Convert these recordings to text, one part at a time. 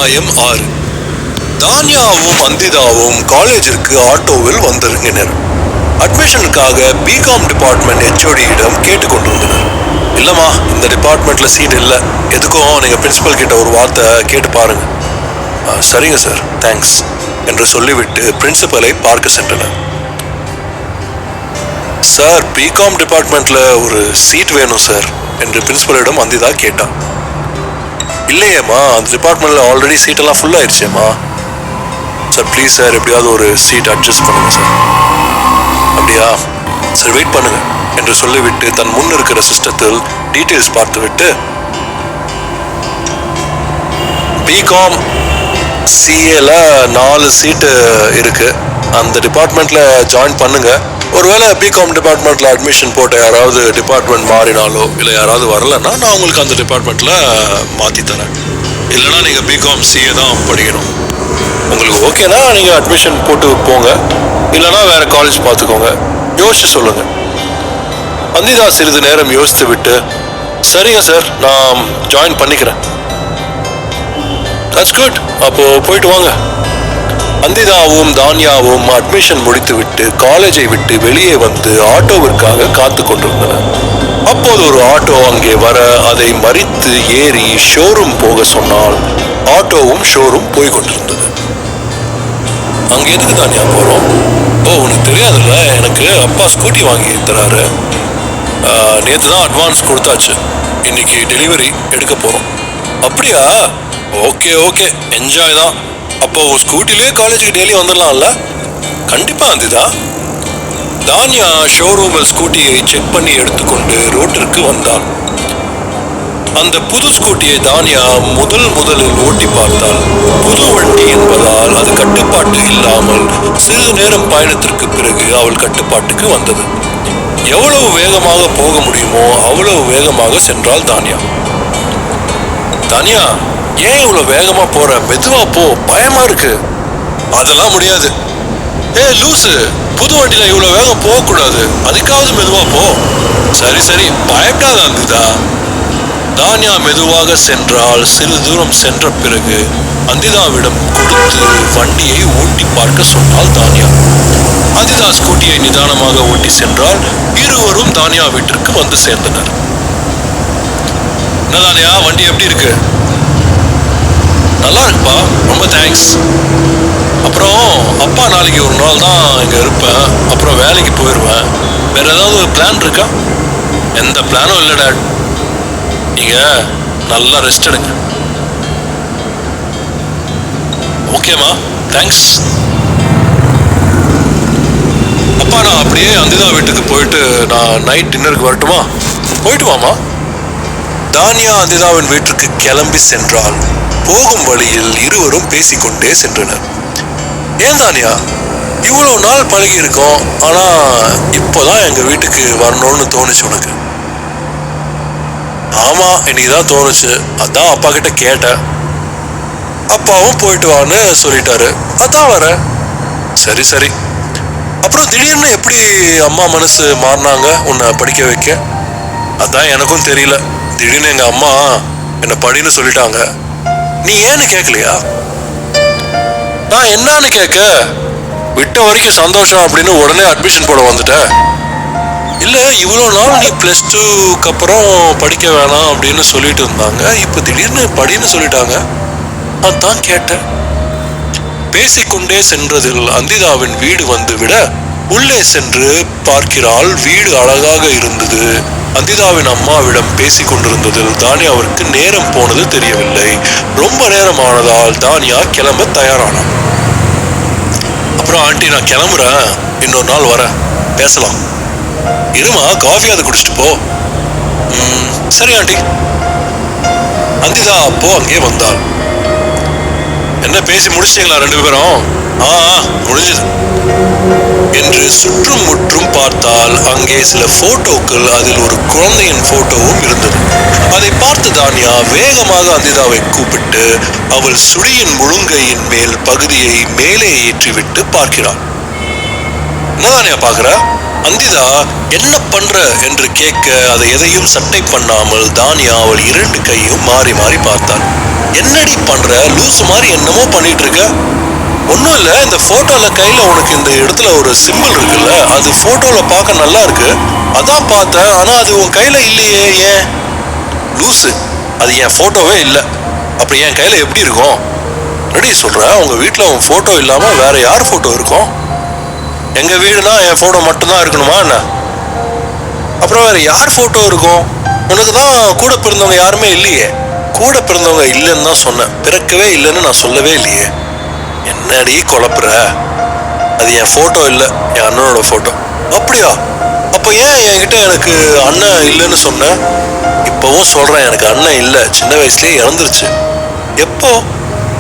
அத்தியாயம் 6. தானியாவும் அந்திதாவும் காலேஜிற்கு ஆட்டோவில் வந்திருந்தனர். அட்மிஷனுக்காக பிகாம் டிபார்ட்மெண்ட் ஹெச்ஓடியிடம் கேட்டுக்கொண்டிருந்தனர். இல்லம்மா, இந்த டிபார்ட்மெண்ட்ல சீட் இல்லை, எதுக்கும் நீங்க பிரின்சிபல் கிட்ட ஒரு வார்த்தை கேட்டு பாருங்க. சரிங்க சார், தேங்க்ஸ் என்று சொல்லிவிட்டு பிரின்சிபலை பார்க்க சென்றனர். சார், பிகாம் டிபார்ட்மெண்ட்ல ஒரு சீட் வேணும் சார் என்று பிரின்சிபலிடம் அந்திதா கேட்டான். இல்லையேம்மா, அந்த டிபார்ட்மெண்ட்ல ஆல்ரெடி சீட்டெல்லாம் ஃபுல் ஆயிடுச்சேம்மா. சார் ப்ளீஸ் சார், எப்படியாவது ஒரு சீட் அட்ஜஸ்ட் பண்ணுங்க சார். அப்படியா, சார் வெயிட் பண்ணுங்க என்று சொல்லிவிட்டு தன் முன் இருக்கிற சிஸ்டத்தில் டீட்டெயில்ஸ் பார்த்துவிட்டு, பிகாம் சிஏல 4 சீட்டு இருக்கு, அந்த டிபார்ட்மெண்ட்ல ஜாயின் பண்ணுங்க. ஒருவேளை பிகாம் டிபார்ட்மெண்ட்ல அட்மிஷன் போட்ட யாராவது டிபார்ட்மெண்ட் மாறினாலோ இல்லை யாராவது வரலன்னா நான் உங்களுக்கு அந்த டிபார்ட்மெண்ட்ல மாற்றி தரேன். இல்லைனா நீங்கள் பிகாம் சிஏ தான் படிக்கணும். உங்களுக்கு ஓகேனா நீங்கள் அட்மிஷன் போட்டு போங்க, இல்லைனா வேற காலேஜ் பார்த்துக்கோங்க. யோசிச்சு சொல்லுங்க. அந்திதா சிறிது நேரம் யோசித்து விட்டு, சரிங்க சார், நான் ஜாயின் பண்ணிக்கிறேன். தட்ஸ் குட், அப்போ போயிட்டு வாங்க. அந்திதாவும் தானியாவும் அட்மிஷன் முடித்துவிட்டு காலேஜை விட்டு வெளியே வந்து ஆட்டோவிற்காக காத்து கொண்டிருந்தனர். அப்போது ஒரு ஆட்டோ அங்கே வர அதை மறித்து ஏறி ஷோரூம் போக சொன்னால் ஆட்டோவும் ஷோரூம் போய் கொண்டிருந்தது. அங்க எதுக்கு தானியா போறோம்? ஓ, உனக்கு தெரியாதுல்ல, எனக்கு அப்பா ஸ்கூட்டி வாங்கி தராரு. நேற்று தான் அட்வான்ஸ் கொடுத்தாச்சு, இன்னைக்கு டெலிவரி எடுக்க போறோம். அப்படியா? ஓகே ஓகே, என்ஜாய் தான். அப்போ ஸ்கூட்டிலே காலேஜுக்கு டெய்லி வந்துடலாம்ல? கண்டிப்பா அந்திதா. தானியா ஷோரூமில் ஸ்கூட்டியை செக் பண்ணி எடுத்துக்கொண்டு ரோட்டிற்கு வந்தாள். அந்த புது ஸ்கூட்டியை தானியா முதலில் ஓட்டி பார்த்தாள். புது வண்டி என்பதால் அது கட்டுப்பாட்டு இல்லாமல் சிறிது நேரம் பயணத்திற்கு பிறகு அவள் கட்டுப்பாட்டுக்கு வந்தது. எவ்வளவு வேகமாக போக முடியுமோ அவ்வளவு வேகமாக சென்றாள் தானியா. தானியா, ஏன் இவ்வளவு வேகமா போற? மெதுவா போ, பயமா இருக்கு. அதெல்லாம் முடியாது. லூசு, புது வண்டியில இவ்வளவு வேகம் போக கூடாது, அதுக்காவது மெதுவா போ. சரி சரி, பயப்படாத அந்திதா. தானியா மெதுவாக சென்றால். சிறிது தூரம் சென்ற பிறகு அந்திதாவிடம் கொடுத்து வண்டியை ஓட்டி பார்க்க சொன்னாள் தானியா. அந்திதா ஸ்கூட்டியை நிதானமாக ஓட்டி சென்றால். இருவரும் தானியா வீட்டிற்கு வந்து சேர்ந்தனர். என்ன தானியா, வண்டி எப்படி இருக்கு? நல்லா இருக்குப்பா, ரொம்ப தேங்க்ஸ். அப்புறம் அப்பா நாளைக்கு ஒரு நாள் தான் இங்கே இருப்பேன், அப்புறம் வேலைக்கு போயிடுவேன். வேற ஏதாவது ஒரு பிளான் இருக்கா? எந்த பிளானும் இல்லை டாட். நீங்கள் நல்லா ரெஸ்ட் எடுங்க. ஓகேம்மா, தேங்க்ஸ். அப்பா, நான் அப்படியே அந்திதா வீட்டுக்கு போயிட்டு நான் நைட் டின்னருக்கு வரட்டுமா? போயிட்டு வாமா. தானியா அந்திதாவின் வீட்டிற்கு கிளம்பி சென்றாள். போகும் வழியில் இருவரும் பேசிக்கொண்டே சென்றனர். ஏன் தானியா, இவ்வளவு நாள் பழகி இருக்கோம், ஆனா இப்போதான் எங்க வீட்டுக்கு வரணும்னு தோணுச்சு உனக்கு? ஆமா, இன்னைக்குதான் தோணுச்சு, அதான் அப்பா கிட்ட கேட்டேன். அப்பாவும் போயிட்டு வான்னு சொல்லிட்டாரு, அதான் வர. சரி சரி. அப்புறம் திடீர்னு எப்படி அம்மா மனசு மாறினாங்க உன்னை படிக்க வைக்க? அதான் எனக்கும் தெரியல. திடீர்னு எங்க அம்மா என்னை படின்னு சொல்லிட்டாங்க. நீ ஏன்னு கேட்கலையா? நான் என்னன்னு கேட்க, விட்ட வரைக்கும் சந்தோஷம் அப்படின்னு உடனே அட்மிஷன் போட வந்துட்ட. இல்ல, இவ்வளவு நாள் நீ +2க்கு அப்புறம் படிக்க வேணாம் அப்படின்னு சொல்லிட்டு இருந்தாங்க, இப்ப திடீர்னு படின்னு சொல்லிட்டாங்க, அதான் கேட்டேன். பேசிக்கொண்டே சென்றதில் அந்திதாவின் வீடு வந்து விட உள்ளே சென்று பார்க்கிறாள். வீடு அழகாக இருந்தது. அந்திதாவின் அம்மாவிடம் பேசிக் கொண்டிருந்ததில் தானியாவிற்கு நேரம் போனது தெரியவில்லை. ரொம்ப நேரம் ஆனதால் தானியா கிளம்ப தயாரானான். அப்புறம் ஆண்டி, நான் கிளம்புறேன், இன்னொரு நாள் வரேன், பேசலாம். இருமா, காஃபியாவது குடிச்சிட்டு போ. சரி ஆண்டி. அந்திதா அப்போ அங்கே வந்தாள். என்ன, பேசி முடிச்சிட்டீங்களா 2 பேரும்? முடிஞ்சது என்று சுற்றும் முற்றும் பார்த்தால் அங்கே சில போட்டோக்கள், அதில் ஒரு குழந்தையின் போட்டோவும் இருந்தது. அதை பார்த்து தானியா வேகமாக அந்திதாவை கூப்பிட்டு அவள் சுழியின் முழுங்கையின் மேல் பகுதியை மேலே ஏற்றிவிட்டு பார்க்கிறாள். என்ன தானியா பாக்குற? அந்திதா என்ன பண்ற என்று கேட்க அதை எதையும் சட்டை பண்ணாமல் தானியா அவள் 2 கையும் மாறி மாறி பார்த்தாள். என்னடி பண்ற, லூசு மாதிரி என்னமோ பண்ணிட்டு இருக்க? ஒன்னும் இல்ல, இந்த போட்டோல கையில உனக்கு இந்த இடத்துல ஒரு சிம்பிள் இருக்குல்ல, அது போட்டோல பார்க்க நல்லா இருக்கு, அதான் பார்த்தேன். ஆனா அது உன் கையில இல்லையே, ஏன்? லூசு, அது என் போட்டோவே இல்லை. அப்படி என் கையில எப்படி இருக்கும்? ரெடி சொல்ற, உங்க வீட்டுல உன் போட்டோ இல்லாம வேற யார் போட்டோ இருக்கும்? எங்க வீடுனா என் போட்டோ மட்டும்தான் இருக்கணுமா என்ன? அப்புறம் வேற யார் போட்டோ இருக்கும்? உனக்கு தான் கூட பிறந்தவங்க யாருமே இல்லையே. கூட பிறந்தவங்க இல்லைன்னு தான் சொன்னேன், பிறக்கவே இல்லைன்னு நான் சொல்லவே இல்லையே. என்னடி குழப்புற? அது என் போட்டோ இல்லை, என் அண்ணனோட போட்டோ. அப்படியா? அப்ப ஏன் என்கிட்ட எனக்கு அண்ணன் இல்லைன்னு சொன்ன? இப்பவும் சொல்றேன், எனக்கு அண்ணன் இல்லை, சின்ன வயசுலயே இறந்துருச்சு. எப்போ?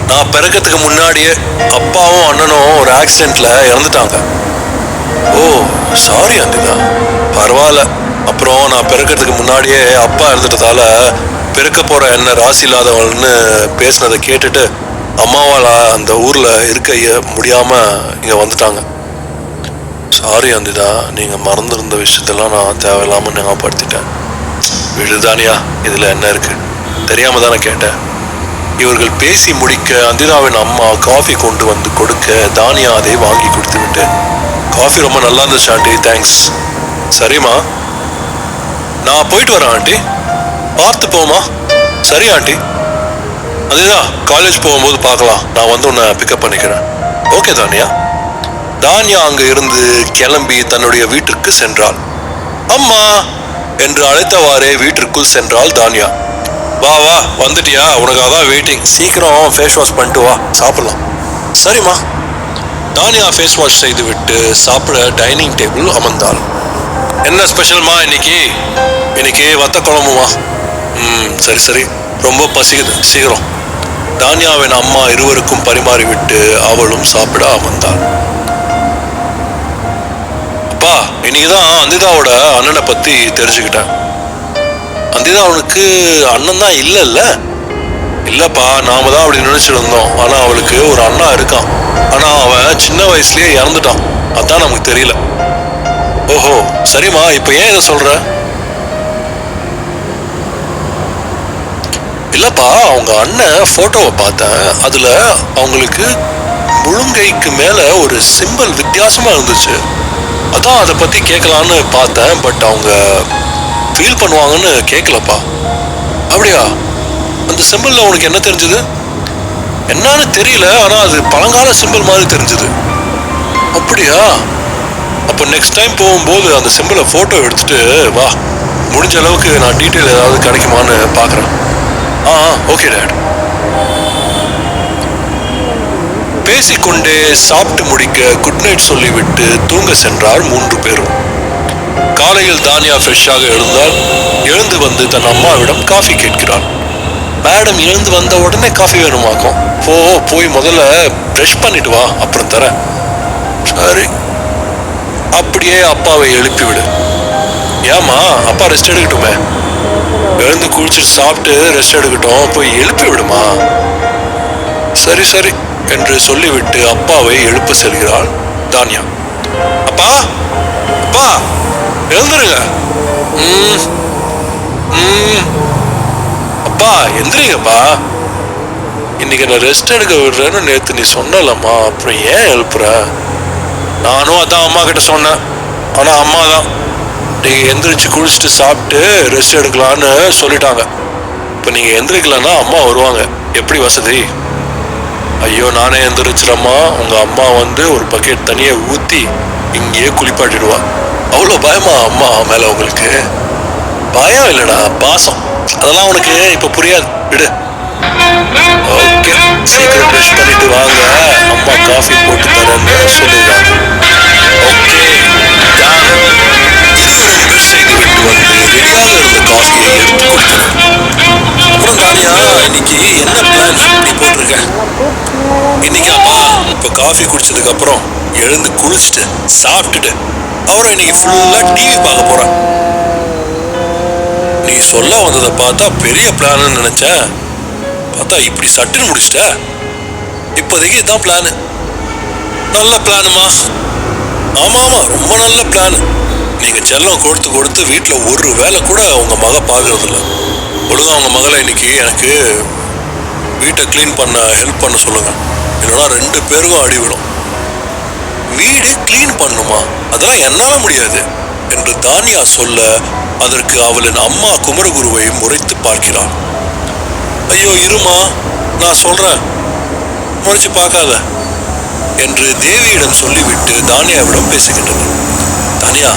நான் பிறக்கிறதுக்கு முன்னாடியே அப்பாவும் அண்ணனும் ஒரு ஆக்சிடென்ட்ல இறந்துட்டாங்க. ஓ சாரி அந்திதா. பரவாயில்ல. அப்புறம் நான் பிறக்கிறதுக்கு முன்னாடியே அப்பா இறந்துட்டதால பிறக்க போற என்ன ராசி இல்லாதவள்னு பேசினதை கேட்டுட்டு அம்மாவால் அந்த ஊர்ல இருக்க முடியாம இங்க வந்துட்டாங்க. சாரி அந்திதா, நீங்க மறந்துருந்த விஷயத்தெல்லாம் நான் தேவையில்லாம ஞாபகப்படுத்திட்டேன். விழுதானியா, இதுல என்ன இருக்கு? தெரியாம தானே கேட்டேன். இவர்கள் பேசி முடிக்க அந்திதாவின் அம்மா காஃபி கொண்டு வந்து கொடுக்க தானியா அதை வாங்கி கொடுத்து விட்டு, காஃபி ரொம்ப நல்லா இருந்துச்சு ஆண்டி, தேங்க்ஸ். சரிம்மா, நான் போயிட்டு வரேன் ஆண்டி, பார்த்து போமா. சரி ஆண்டி. அதுதான் காலேஜ் போகும்போது பார்க்கலாம், நான் வந்து உன்னை பிக்கப் பண்ணிக்கிறேன். ஓகே தானியா. தானியா அங்க இருந்து கிளம்பி தன்னுடைய வீட்டிற்கு சென்றாள். அம்மா என்று அழைத்தவாறே வீட்டிற்குள் சென்றாள் தானியா. வா வா, வந்துட்டியா? உனக்காக தான் வெயிட்டிங். சீக்கிரம் ஃபேஸ் வாஷ் பண்ணிட்டு வா, சாப்பிடலாம். சரிம்மா. தானியா ஃபேஸ் வாஷ் செய்து விட்டு சாப்பிட டைனிங் டேபிள் அமர்ந்தாள். என்ன ஸ்பெஷல்மா இன்னைக்கு? இன்னைக்கு வத்த குழம்புமா. சரி சரி, ரொம்ப பசிக்குது, சீக்கிரம். தானியாவின் அம்மா இருவருக்கும் பரிமாறிவிட்டு அவளும் சாப்பிட அமர்ந்தாள். அப்பா, இன்னைக்குதான் அந்திதாவோட அண்ணனை பத்தி தெரிஞ்சுக்கிட்டேன். அந்திதா அவனுக்கு அண்ணன் தான் இல்லைல்ல? இல்லப்பா, நாம தான் அப்படி நினைச்சிட்டு இருந்தோம். ஆனா அவளுக்கு ஒரு அண்ணா இருக்கான். ஆனா அவன் சின்ன வயசுலயே இறந்துட்டான், அதான் நமக்கு தெரியல. ஓஹோ சரிம்மா, இப்ப ஏன் இதை சொல்ற? இல்லப்பா, அவங்க அண்ணன் போட்டோவை பார்த்தேன். அதுல அவங்களுக்கு முழுங்கைக்கு மேல ஒரு சிம்பிள் வித்தியாசமா இருந்துச்சு. அதான் அதை பத்தி கேட்கலான்னு பார்த்தேன். பட் அவங்க ஃபீல் பண்ணுவாங்கன்னு கேட்கலப்பா. அப்படியா? அந்த சிம்பிள்ல உனக்கு என்ன தெரிஞ்சது? என்னன்னு தெரியல, ஆனா அது பழங்கால சிம்பிள் மாதிரி தெரிஞ்சது. அப்படியா? அப்போ நெக்ஸ்ட் டைம் போகும்போது அந்த சிம்பிளை போட்டோ எடுத்துட்டு வா. முடிஞ்ச அளவுக்கு நான் டீட்டெயில் ஏதாவது கிடைக்குமான்னு பார்க்குறேன். Okay date. பேசிக்கொண்டே சாப்பிட்டு முடிக்க குட் நைட் சொல்லிவிட்டு தூங்க சென்றார் 3 பேரும். காலையில் தானியா ஃப்ரெஷ்ஷாக எழுந்து வந்து தன் அம்மாவிடம் காஃபி கேட்கிறாள். மேடம் எழுந்து வந்த உடனே காஃபி வேணுமாக்கும். போய் முதல்ல ப்ரஷ் பண்ணிட்டு வா, அப்புறம் தரேன். சரி. அப்படியே அப்பாவை எழுப்பிவிடு. ஏமா, அப்பா ரெஸ்ட் எடுக்கட்டுமே. எழுந்து குளிச்சுட்டு சாப்பிட்டு ரெஸ்ட் எடுக்கட்டும், போய் எழுப்பி விடுமா. சரி சரி என்று சொல்லிவிட்டு அப்பாவை எழுப்ப செல்கிறாள் தானியா. அப்பா அப்பா எழுந்துருங்க. அப்பா எந்திரிங்கப்பா. இன்னைக்கு நான் ரெஸ்ட் எடுக்க விடுறேன்னு நேற்று நீ சொன்னலம்மா, அப்புறம் ஏன் எழுப்புற? நானும் அதான் அம்மா கிட்ட சொன்னேன். ஆனா அம்மா தான் நீங்க எந்திரிச்சு குளிச்சுட்டு சாப்பிட்டு ரெஸ்ட் எடுக்கலான்னு சொல்லிட்டாங்க. இப்ப நீங்க எந்திரிக்கலன்னா அம்மா வருவாங்க, எப்படி வசதி? ஐயோ, நானே எந்திரிச்சிடம்மா. உங்க அம்மா வந்து ஒரு பக்கெட் தண்ணியை ஊத்தி இங்கேயே குளிப்பாட்டிடுவா. அவ்வளோ பயமா அம்மா மேல உங்களுக்கு? பயம் இல்லடா, பாசம். அதெல்லாம் உனக்கு இப்ப புரியாது, விடு. ஓகே, சீக்கிரம் ப்ரஷ் பண்ணிட்டு வாங்க, அம்மா காஃபி போட்டு தரேன்னு சொல்லிடுறாங்க. Okay done. இருவரும் ப்ரஷ் செய்து விட்டு வந்து ரெடியாக இருந்த காஃபியை எடுத்து கொடுத்தனர். அப்புறம் தானியா, இன்னைக்கு என்ன பிளான் நீ போட்டிருக்க? இன்னைக்காப்பா, இப்போ காஃபி குடிச்சதுக்கு அப்புறம் எழுந்து குளிச்சுட்டு சாப்பிட்டுட்டு அப்புறம் இன்னைக்கு ஃபுல்லா டிவி பார்க்க போறேன். நீ சொல்ல வந்ததை பார்த்தா பெரிய பிளான்னு நினைச்சேன். பார்த்தா இப்படி சட்டுன்னு முடிச்சிட்ட. இப்போதைக்கு இதுதான் பிளானு. நல்ல பிளானுமா? ஆமா ஆமா, ரொம்ப நல்ல பிளான். நீங்க செல்லம் கொடுத்து கொடுத்து வீட்டில் ஒரு வேலை கூட உங்க மக பார்க்கறதில்ல. ஒழுங்கா உங்க மகளை இன்னைக்கு எனக்கு வீட்டை கிளீன் பண்ண ஹெல்ப் பண்ண சொல்லுங்க, இல்லைன்னா 2 பேருக்கும் அடிவிடும். வீடு கிளீன் பண்ணுமா? அதெல்லாம் என்னால முடியாது என்று தானியா சொல்ல அதற்கு அவளின் அம்மா குமரகுருவை முறைத்து பார்க்கிறாள். ஐயோ இருமா, நான் சொல்றேன், முறைச்சு பார்க்காத என்று தேவியிடம் சொல்லிவிட்டு தானியாவிடம் பேசுகின்றனர். தானியா,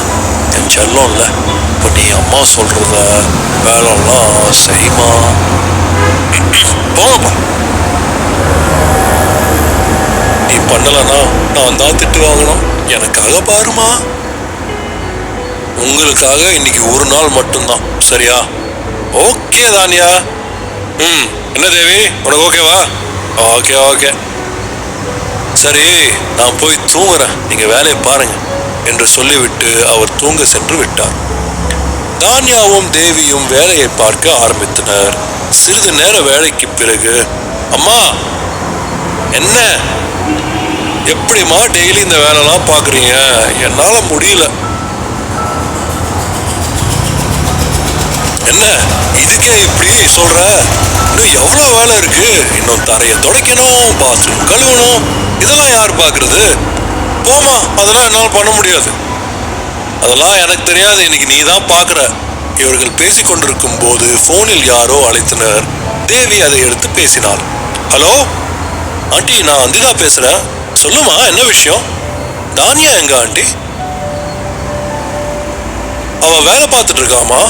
என் செல்லம் இல்ல, இப்போ நீ அம்மா சொல்றத வேலைலாம் செய்யுமா. போங்கப்பா, நீ பண்ணலன்னா நான் தான் திட்டு வாங்கணும். எனக்காக பாருமா, உங்களுக்காக இன்னைக்கு ஒரு நாள் மட்டும்தான், சரியா? ஓகே தானியா. என்ன தேவி, உனக்கு ஓகேவா? ஓகே ஓகே, சரி நான் போய் தூங்குறேன், நீங்க வேலையை பாருங்க என்று சொல்லிவிட்டு அவர் தூங்க சென்று விட்டார். தானியாவும் தேவியும் வேலையை பார்க்க ஆரம்பித்தனர். சிறிது நேர வேலைக்கு பிறகு, அம்மா என்ன எப்படிமா டெய்லி இந்த வேலைலாம் பாக்குறீங்க? என்னால முடியல. என்ன இதுக்கே இப்படி சொல்ற? இன்னும் எவ்வளவு வேலை இருக்கு. இன்னும் தரையை துடைக்கணும், பாத்ரூம் கழுவணும், இதெல்லாம் யார் பாக்குறது? போமா, அதெல்லாம் என்னால் பண்ண முடியாது. அதெல்லாம் எனக்கு தெரியாது, இன்னைக்கு நீ தான் பாக்குற. இவர்கள் பேசிக் கொண்டிருக்கும் போது போனில் யாரோ அழைத்தனர். தேவி அதை எடுத்து பேசினாள். ஹலோ ஆண்டி, நான் அந்திதா பேசுறேன். சொல்லுமா, என்ன விஷயம்? தானியா எங்க ஆண்டி? அவ வேலை பார்த்துட்டு இருக்காமா?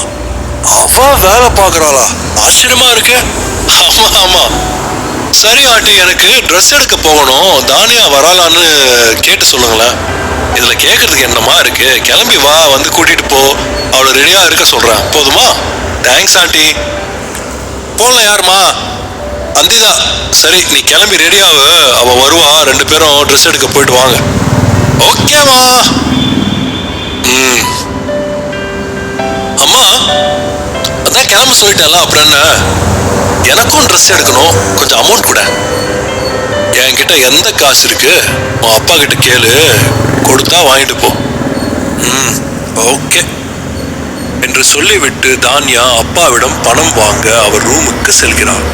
அவ வேலை பார்க்கறாளா? ஆச்சரியமா இருக்கு. ஆமா ஆமா, சரி ஆண்டி, எனக்கு ட்ரெஸ் எடுக்க போகணும், தானியா வராலான்னு கேட்டு சொல்லுங்களேன். இதுல கேட்கறதுக்கு என்னமா இருக்கு? கிளம்பி வா, வந்து கூட்டிட்டு போ, அவளை ரெடியா இருக்க சொல்றேன், போதுமா? Thanks aunty. போல யாருமா? அந்திதா. சரி நீ கிளம்பி ரெடியாவு, அவ வருவா, 2 பேரும் ட்ரெஸ் எடுக்க போயிட்டு வாங்க. ஓகேமா. அம்மா அதான் கிளம்ப சொல்லிட்டேன்ல, அப்புறம் என்ன? எனக்கும் ட்ரெஸ் எடுக்கணும், கொஞ்சம் அமௌண்ட் கூட. என்கிட்ட எந்த காசு இருக்கு? உன் அப்பா கிட்ட கேளு, கொடுத்தா வாங்கிட்டு போ. ஓகே என்று சொல்லிவிட்டு தானியா அப்பாவிடம் பணம் வாங்க அவர் ரூமுக்கு செல்கிறார்.